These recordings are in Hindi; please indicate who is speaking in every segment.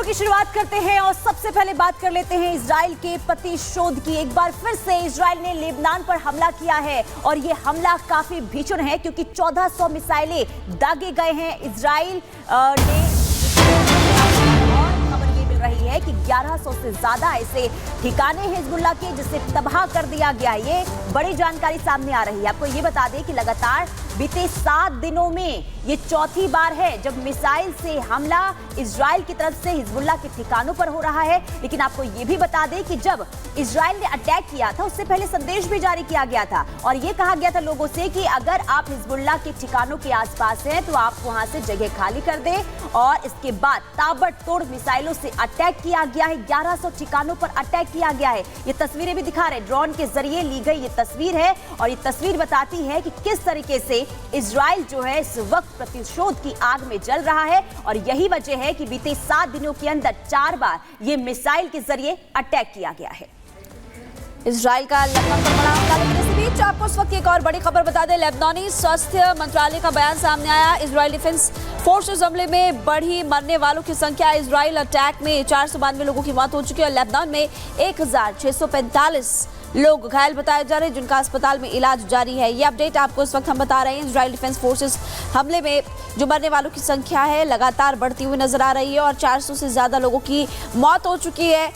Speaker 1: खबरों की शुरुआत करते हैं और सबसे पहले बात कर लेते हैं इजराइल के प्रतिशोध की। एक बार फिर से इजराइल ने लेबनान पर हमला किया है और ये हमला काफी भीषण है क्योंकि 1400 मिसाइलें दागे गए हैं। इजराइल ने खबर ये मिल रही है कि 1100 से ज्यादा ऐसे ठिकाने हैं हिजबुल्लाह के जिसे तबाह कर दिया गया। ये बड़ी जानकारी सामने आ रही है। आपको ये बता दें कि लगातार बीते 7 दिनों में ये चौथी बार है जब मिसाइल से हमला इजराइल की तरफ से हिजबुल्लाह के ठिकानों पर हो रहा है। लेकिन आपको ये भी बता दें कि जब इजराइल ने अटैक किया था उससे पहले संदेश भी जारी किया गया था और ये कहा गया था लोगों से कि अगर आप हिजबुल्लाह के ठिकानों के आसपास हैं तो आप वहां से जगह खाली कर दें। और इसके बाद ताबड़तोड़ मिसाइलों से अटैक किया गया है। 1100 ठिकानों पर अटैक किया गया है। ये तस्वीरें भी दिखा रहे हैं, ड्रोन के जरिए ली गई ये तस्वीर है और ये तस्वीर बताती है कि किस तरीके से इजराइल जो है इस वक्त प्रतिशोध की आग में जल रहा है। और यही वजह है कि बीते 7 दिनों के अंदर 4 बार ये मिसाइल के जरिए अटैक किया गया है।
Speaker 2: इजराइल का लेबनान पर बड़ा हमला। लेकिन इस बीच आपको इस वक्त एक और बड़ी खबर बता दें, लेबनानी स्वास्थ्य मंत्रालय का बयान सामने आया। इजरायल डिफेंस फोर्सेस हमले में बढ़ी मरने वालों की संख्या। इजराइल अटैक में 492 लोगों की मौत हो चुकी है और लेबनान में 1645 लोग घायल बताए जा रहे हैं जिनका अस्पताल में इलाज जारी है। ये अपडेट आपको इस वक्त हम बता रहे हैं। इजराइल डिफेंस फोर्सेस हमले में जो मरने वालों की संख्या है लगातार बढ़ती हुई नजर आ रही है और 400 से ज्यादा लोगों की मौत हो चुकी है।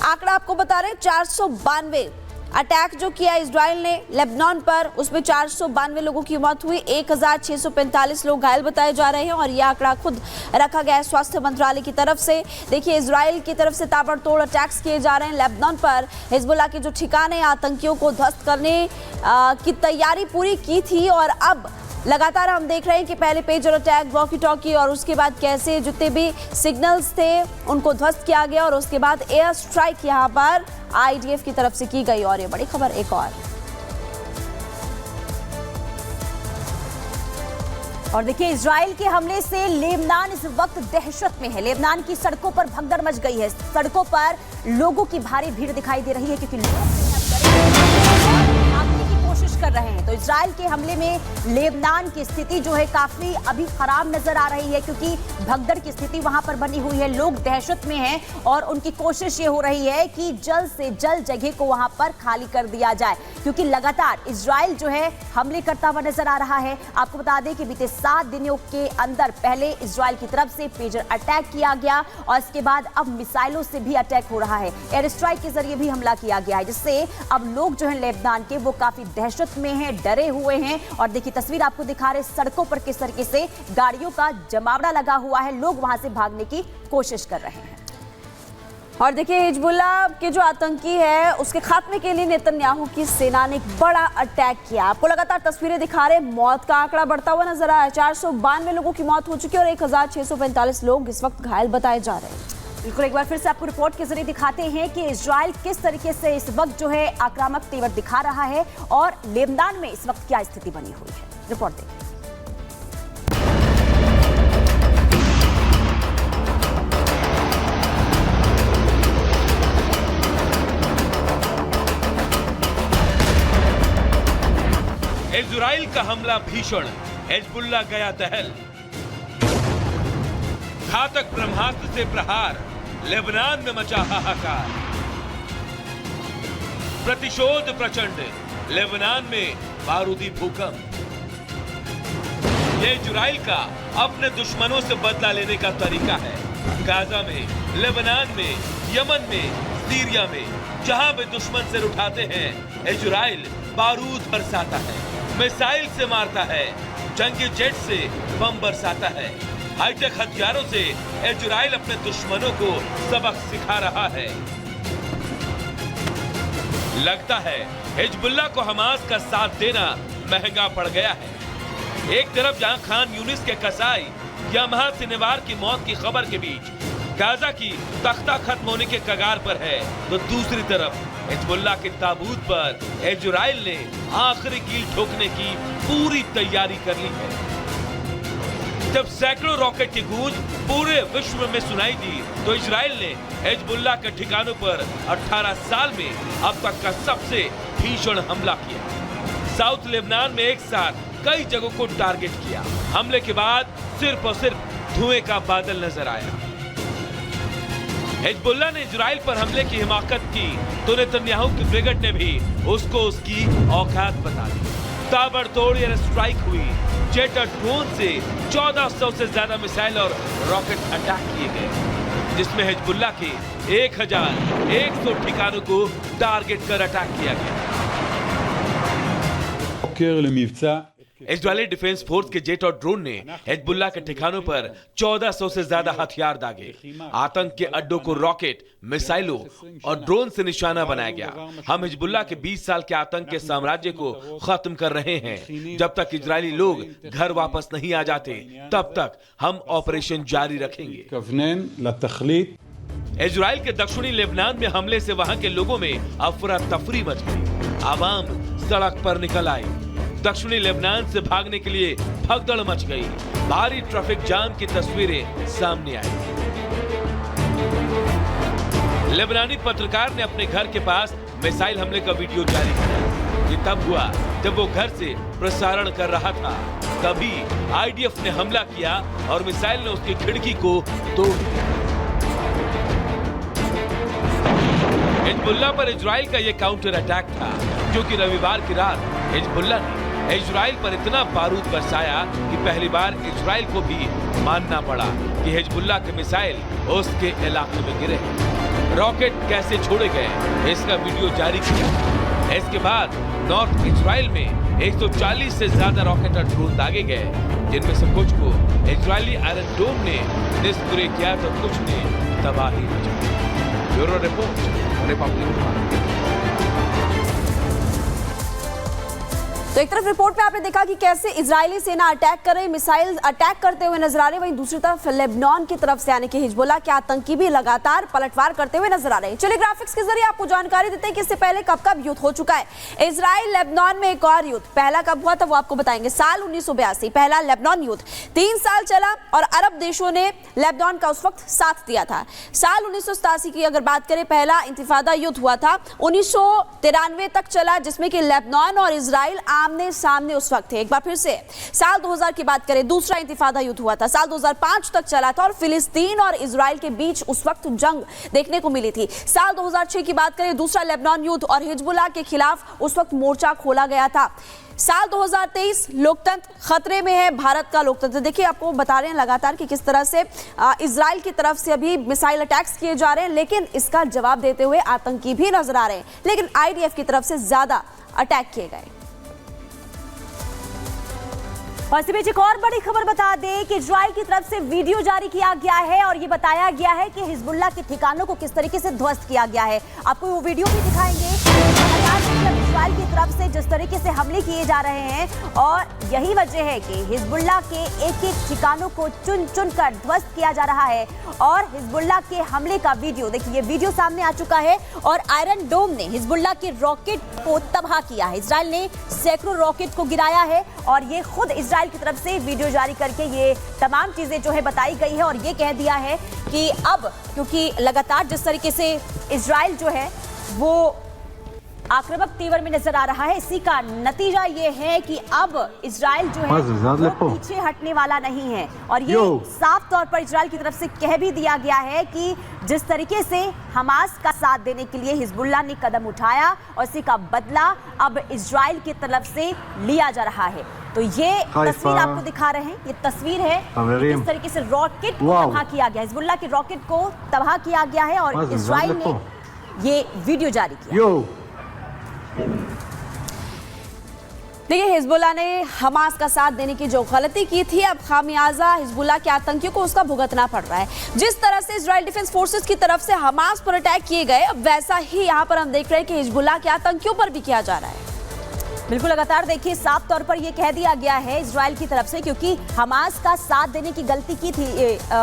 Speaker 2: आंकड़ा आपको बता रहे हैं 492 अटैक जो किया इजराइल ने लेबनान पर, उसमें 492 लोगों की मौत हुई, 1645 लोग घायल बताए जा रहे हैं और यह आंकड़ा खुद रखा गया है स्वास्थ्य मंत्रालय की तरफ से। देखिए इजराइल की तरफ से ताबड़तोड़ अटैक्स किए जा रहे हैं लेबनान पर। हिजबुल्लाह के जो ठिकाने आतंकियों को ध्वस्त करने की तैयारी पूरी की थी और अब लगातार हम देख रहे हैं कि पहले पेजर अटैक, वॉकी टॉकी और उसके बाद कैसे जितने भी सिग्नल्स थे उनको ध्वस्त किया गया और उसके बाद एयर स्ट्राइक यहां पर आईडीएफ की तरफ से की गई। और ये बड़ी खबर एक
Speaker 1: और देखिए इजराइल के हमले से लेबनान इस वक्त दहशत में है। लेबनान की सड़कों पर भगदड़ मच गई है। सड़कों पर लोगों की भारी भीड़ दिखाई दे रही है क्योंकि लोग भागने की कोशिश कर रहे हैं। तो इजराइल के हमले में लेबनान की स्थिति जो है काफी अभी खराब नजर आ रही है क्योंकि भगदड़ की स्थिति वहां पर बनी हुई है। लोग दहशत में हैं और उनकी कोशिश ये हो रही है कि जल्द से जल्द जगह को वहां पर खाली कर दिया जाए क्योंकि लगातार इजराइल जो है हमले करता हुआ नजर आ रहा है। आपको बता दें कि बीते 7 दिनों के अंदर पहले इजराइल की तरफ से पेजर अटैक किया गया और इसके बाद अब मिसाइलों से भी अटैक हो रहा है। एयर स्ट्राइक के जरिए भी हमला किया गया है जिससे अब लोग जो है लेबनान के वो काफी दहशत में हैं, डरे हुए हैं। और देखिए तस्वीर आपको दिखा रहे सड़कों पर किस तरीके से गाड़ियों का जमावड़ा लगा हुआ है। लोग वहां से भागने की कोशिश कर रहे हैं।
Speaker 2: और देखिए हिजबुल्लाह के जो आतंकी है उसके खात्मे के लिए नेतन्याहू की सेना ने एक बड़ा अटैक किया। आपको लगातार तस्वीरें दिखा रहे, मौत का आंकड़ा बढ़ता हुआ नजर आया। 492 लोगों की मौत हो चुकी है और 1645 लोग इस वक्त घायल बताए जा रहे हैं।
Speaker 1: बिल्कुल, एक बार फिर से आपको रिपोर्ट के जरिए दिखाते हैं कि इजराइल किस तरीके से इस वक्त जो है आक्रामक तेवर दिखा रहा है और लेबनान में इस वक्त क्या स्थिति बनी हुई है। रिपोर्ट देखिए।
Speaker 3: इजराइल का हमला भीषण, हिजबुल्लाह गया दहल। घातक ब्रह्मास्त्र से प्रहार, लेबनान में मचा हाहाकार। प्रतिशोध प्रचंड, लेबनान में बारूदी भूकंप। यह इजराइल का अपने दुश्मनों से बदला लेने का तरीका है। गाजा में, लेबनान में, यमन में, सीरिया में, जहां भी दुश्मन सिर उठाते हैं इजराइल बारूद बरसाता है, मिसाइल से मारता है, जंगी जेट से बम बरसाता है। हाईटेक हथियारों से इजराइल अपने दुश्मनों को सबक सिखा रहा है। लगता है हिजबुल्लाह को हमास का साथ देना महंगा पड़ गया है। एक तरफ जहां खान यूनिस के कसाई या महा सिनेवार की मौत की खबर के बीच गाजा की तख्ता खत्म होने के कगार पर है, तो दूसरी तरफ हिजबुल्लाह के ताबूत पर इजराइल ने आखिरी कील ठोकने की पूरी तैयारी कर ली है। जब सैकड़ों रॉकेट की गूंज पूरे विश्व में सुनाई दी तो इजराइल ने हिजबुल्लाह के ठिकानों पर 18 साल में अब तक का सबसे भीषण हमला किया। साउथ लेबनान में एक साथ कई जगहों को टारगेट किया। हमले के बाद सिर्फ और सिर्फ धुएं का बादल नजर आया। हिजबुल्लाह ने इजराइल पर हमले की हिमाकत की तो नेतन्याहू की ब्रिगेड ने भी उसको उसकी औकात बता दी। ताबड़तोड़ एयर स्ट्राइक हुई। जेट और ड्रोन से 1400 से ज्यादा मिसाइल और रॉकेट अटैक किए गए, जिसमें हिजबुल्लाह के 1100 ठिकानों को टारगेट कर अटैक किया गया। इजरायली डिफेंस फोर्स के जेट और ड्रोन ने हिजबुल्लाह के ठिकानों पर 1400 से ज्यादा हथियार दागे। आतंक के अड्डों को रॉकेट, मिसाइलों और ड्रोन से निशाना बनाया गया। हम हिजबुल्लाह के 20 साल के आतंक के साम्राज्य को खत्म कर रहे हैं। जब तक इजरायली लोग घर वापस नहीं आ जाते, तब तक हम ऑपरेशन जारी रखेंगे। इजराइल के दक्षिणी लेबनान में हमले से वहां के लोगों में अफरा तफरी मच गई। आवाम सड़क पर निकल आई। दक्षिणी लेबनान से भागने के लिए भगदड़ मच गई। भारी ट्रैफिक जाम की तस्वीरें सामने आई। लेबनानी पत्रकार ने अपने घर के पास मिसाइल हमले का वीडियो जारी किया। ये तब हुआ जब वो घर से प्रसारण कर रहा था। तभी आईडीएफ ने हमला किया और मिसाइल ने उसकी खिड़की को तोड़ दिया। हिजबुल्लाह पर इजराइल का यह काउंटर अटैक था, क्योंकि रविवार की रात हिजबुल्लाह ने इजराइल पर इतना बारूद बरसाया कि पहली बार इजराइल को भी मानना पड़ा कि हिजबुल्लाह के मिसाइल उसके इलाके में गिरे। रॉकेट कैसे छोड़े गए, इसका वीडियो जारी किया। इसके बाद नॉर्थ इजराइल में 140 से ज्यादा रॉकेट और ड्रोन दागे गए, जिनमें से कुछ को इजरायली आयरन डोम ने निष्क्रिय किया तो कुछ ने तबाही मचाई। Bureau report, Republic.
Speaker 2: तो एक तरफ रिपोर्ट में आपने देखा कि कैसे इजरायली सेना अटैक कर रही, मिसाइल अटैक करते हुए नजर आ रहे, वहीं दूसरी तरफ लेबनान की तरफ से यानी कि हिजबुल्लाह के आतंकी भी लगातार पलटवार करते हुए नजर आ रहे हैं। चलिए ग्राफिक्स के जरिए आपको जानकारी देते हैं कि इससे पहले कब कब युद्ध हो चुका है। इजराइल लेबनान में एक और युद्ध पहला कब हुआ था वो आपको बताएंगे। साल 1982 पहला लेबनान युद्ध 3 साल चला और अरब देशों ने लेबनान का उस वक्त साथ दिया था। साल 1987 की अगर बात करें, पहला इंतिफादा युद्ध हुआ था 1993 तक चला, जिसमें कि लेबनान और इजराइल आमने सामने उस वक्त थे। एक बार फिर से साल 2000 की बात करें, दूसरा इंतिफादा युद्ध हुआ था, साल 2005 तक चला था और फिलिस्तीन और इजराइल के बीच उस वक्त जंग देखने को मिली थी। साल 2006 की बात करें, दूसरा लेबनान युद्ध और हिजबुल्लाह के खिलाफ उस वक्त मोर्चा खोला गया था। साल 2023 लोकतंत्र खतरे में है, भारत का लोकतंत्र। देखिए आपको बता रहे हैं लगातार कि किस तरह से इजराइल की तरफ से अभी मिसाइल अटैक्स किए जा रहे हैं, लेकिन इसका जवाब देते हुए आतंकी भी नजर आ रहे हैं, लेकिन आईडीएफ की तरफ से ज्यादा अटैक किए गए।
Speaker 1: और इसी बीच एक और बड़ी खबर बता दें कि इजराइल की तरफ से वीडियो जारी किया गया है और ये बताया गया है कि हिजबुल्लाह के ठिकानों को किस तरीके से ध्वस्त किया गया है। आपको वो वीडियो भी दिखाएंगे। इजराइल की तरफ से जिस तरीके से हमले किए जा रहे हैं और यही वजह है कि हिजबुल्लाह के एक एक ठिकानों को चुन चुन कर ध्वस्त किया जा रहा है। और हिजबुल्लाह के हमले का वीडियो देखिए, ये वीडियो सामने आ चुका है और आयरन डोम ने हिजबुल्लाह के रॉकेट को तबाह किया है। इजराइल ने सैकड़ों रॉकेट को गिराया है और ये खुद इजराइल की तरफ से वीडियो जारी करके ये तमाम चीजें जो है बताई गई है और ये कह दिया है कि अब क्योंकि लगातार जिस तरीके से इजराइल जो है वो आक्रामक तीवर में नजर आ रहा है, इसी का नतीजा ये है कि अब इजराइल जो है वो पीछे हटने वाला नहीं है। और ये साफ तौर पर इजराइल की तरफ से कह भी दिया गया है कि जिस तरीके से हमास का साथ देने के लिए हिजबुल्लाह ने कदम उठाया और इसी का बदला अब इजराइल की तरफ से लिया जा रहा है। तो ये तस्वीर आपको दिखा रहे हैं, ये तस्वीर है किस तरीके से रॉकेट को तबाह किया गया, हिजबुल्लाह के रॉकेट को तबाह किया गया है और इजराइल ने ये वीडियो जारी किया। देखिए हिजबुल्लाह ने हमास का साथ देने की जो गलती की थी, अब खामियाजा हिजबुल्लाह के आतंकियों को उसका भुगतना पड़ रहा है। जिस तरह से इजराइल डिफेंस फोर्सेस की तरफ से हमास पर अटैक किए गए, अब वैसा ही यहाँ पर हम देख रहे हैं कि हिजबुल्लाह के आतंकियों पर भी किया जा रहा है। बिल्कुल लगातार देखिए साफ तौर पर यह कह दिया गया है इजराइल की तरफ से, क्योंकि हमास का साथ देने की गलती की थी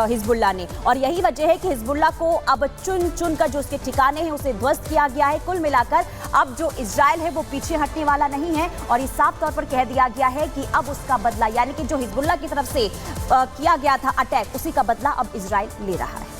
Speaker 1: हिजबुल्लाह ने और यही वजह है कि हिजबुल्लाह को अब चुन चुन कर जो उसके ठिकाने हैं उसे ध्वस्त किया गया है। कुल मिलाकर अब जो इजराइल है वो पीछे हटने वाला नहीं है और ये साफ तौर पर कह दिया गया है कि अब उसका बदला, यानी कि जो हिजबुल्लाह की तरफ से किया गया था अटैक, उसी का बदला अब इजराइल ले रहा है।